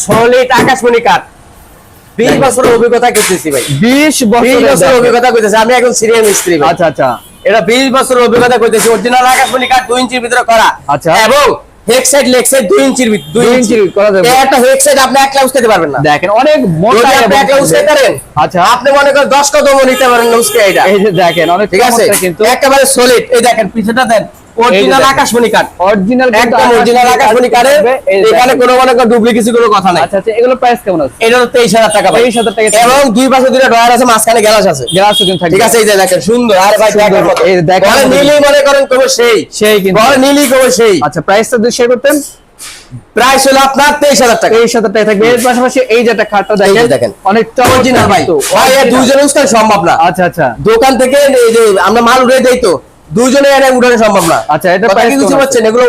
Solid আকাশমণি কাঠ 20 বছরের অভিজ্ঞতা করতেছি ভাই। 20 বছরের অভিজ্ঞতা করতেছি আমি, এখন সিরিয়াল মিস্ত্রি ভাই। আচ্ছা আচ্ছা, এটা 20 বছরের অভিজ্ঞতা করতেছি। অরিজিনাল আকাশমণি কাঠ 2 ইঞ্চির ভিতরে করা। আচ্ছা, এবং হেড সাইড লেগ সাইড 2 ইঞ্চির ভিতরে 2 ইঞ্চি করা যাবে। একটা হেড সাইড আপনি একলা উস্কাতে পারবেন না। দেখেন অনেক মোটা, যদি আপনি একলা উস্কাতে পারেন, আচ্ছা আপনি মনে করেন 10 কদম নিতে পারেন না উস্কে। এটা এই যে দেখেন অনেক ঠিক আছে, কিন্তু একেবারে সলিড। এই দেখেন পিছনটা দেন, অরিজিনাল আকাশমণি কাঠ, অরিজিনাল একদম অরিজিনাল আকাশমণি কাঠের। এখানে কোনো মনে করেন ডুপ্লিকেট কিছু কোনো কথা নাই। আচ্ছা আচ্ছা, এগুলো প্রাইস কেমন আছে? এটা 23000 টাকা ভাই। 23000 টাকা, এবং দুই পাশে দুটো ড্রয়ার আছে, মাঝখানে গ্লাস আছে। গ্লাস কিন্তু থাকবে। ঠিক আছে, এই যে দেখেন সুন্দর। আর ভাই দেখেন এই দেখেন নীলি মনে করেন কোন সেই কিন্তু নীলি কোন সেই। আচ্ছা, প্রাইসটা যদি শেয়ার করতেন। প্রাইস হলো আপনার 23000 টাকা। 23000 টাকা থাকবে। এর পাশাপাশি এই যে একটা খাটটা দেখেন অনেক অরিজিনাল ভাই। ভাই এর দুইজনে ইউজ করা সম্ভব না। আচ্ছা আচ্ছা, দোকান থেকে এই যে আমরা মাল উড়ে দেই তো, দুইজনে এনে উঠানো সম্ভব না। আচ্ছা, এটা প্রাইস কিছু পাচ্ছেন, এগুলো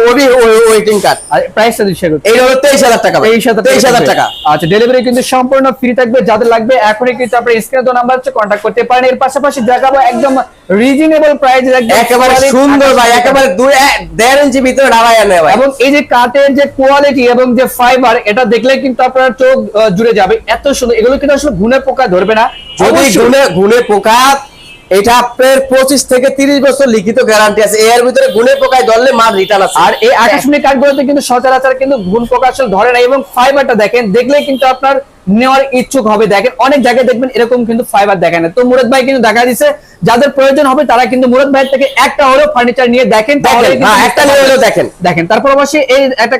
ওয়েটিং কার্ড। আর প্রাইসটা যদি শেয়ার করতেন। এই হলো 23000 টাকা। 23000 টাকা। আচ্ছা, ডেলিভারি কিন্তু সম্পূর্ণ ফ্রি থাকবে। যাদের লাগবে এখনই কিন্তু আপনার স্ক্রিনে দেওয়া নাম্বার হচ্ছে কন্টাক্ট করতে পারেন। এর পাশাপাশি দেখাবো একদম রিজনেবল প্রাইসে একেবারে সুন্দর ভাই, একেবারে 1.5 ইঞ্চি ভিতরে ঢালাই আনে ভাই। এবং এই যে কাঠের যে কোয়ালিটি এবং যে ফাইবার, এটা দেখলে কিন্তু আপনার চোখ জুড়ে যাবে, এত সুন্দর। এগুলো কিন্তু আসলে ঘুনে পোকা ধরবে না। যদি ঘুনে পোকা, এটা আপনার 25 থেকে 30 বছর লিখিত গ্যারান্টি আছে। এর ভিতরে গুণে পোকায় ধরলে মাল রিটার্ন আছে। আর এই আকাশমণি কাঠগুলোতে কিন্তু সচরাচর কিন্তু গুণ পোকা আসলে ধরে না। এবং ফাইবারটা দেখেন, দেখলে কিন্তু আপনার নেওয়ার ইচ্ছুক হবে। দেখেন অনেক জায়গায় দেখবেন এরকম কিন্তু ফাইবার দেখায় না। তো মুরাদ ভাই কিন্তু দেখা দিচ্ছে, যাদের প্রয়োজন হবে তারা কিন্তু মুরাদ ভাই থেকে একটা হলো ফার্নিচার নিয়ে দেখেন, একটা নিয়ে হলো দেখেন। তারপর অবশ্যই এই একটা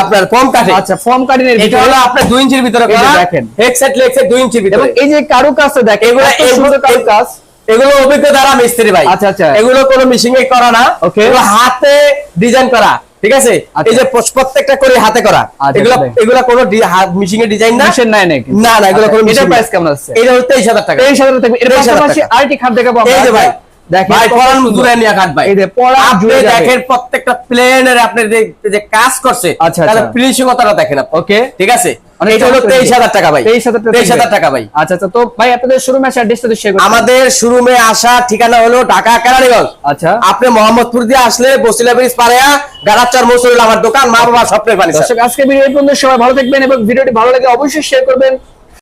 আপনার ফর্ম কাটে। আচ্ছা, ফর্ম কাটিনের এটা হলো আপনার 2 ইঞ্চির ভিতরে করা। দেখেন হেড সেট লেগ সেট 2 ইঞ্চির ভিতরে। এবং এই যে কারুকাজটা দেখেন, এগুলো কারুকাজ, এগুলো অভিজ্ঞতা দ্বারা মিস্ত্রি ভাই। আচ্ছা আচ্ছা, এগুলো কোনো মেশিং এ করা না, এগুলো হাতে ডিজাইন করা। ঠিক আছে, এই যে প্রত্যেকটা করে হাতে করা। এগুলো কোনো মেশিং এর ডিজাইন না, মেশিন নাই নাকি? না না, এগুলো কোনো। এটা প্রাইস কেমন আছে? এটা হলো 23000 টাকা। 23000 টাকা। এর পাশাপাশি আরেকটি খাট দেখাবো আমরা। এই যে ভাই দেখেন, ভাই পরান জুড়ে নিয়া কাট ভাই। এই যে পরান জুড়ে দেখেন প্রত্যেকটা প্লেনের আপনি যে কাজ করছে, তাহলে ফিনিশিংটাও দেখেন। ওকে, ঠিক আছে। এটা হলো 23000 টাকা ভাই। 23000 টাকা ভাই। আচ্ছা আচ্ছা, তো ভাই আপনাদের শোরুমে আসার অ্যাড্রেসটা শেয়ার করুন। আমাদের শোরুমে আসা ঠিকানা হলো ঢাকা কেরানীগঞ্জ। আচ্ছা, আপনি মোহাম্মদপুর দিয়ে আসলে বসিলা ব্রিজ পাড়া গাড়াচর মোসরুল আমার দোকান, মা বাবা স্বপ্নের বাড়ি। দর্শক, আজকে ভিডিও এই পর্যন্ত। সবাই ভালো থাকবেন এবং ভিডিওটি ভালো লাগে অবশ্যই শেয়ার করবেন।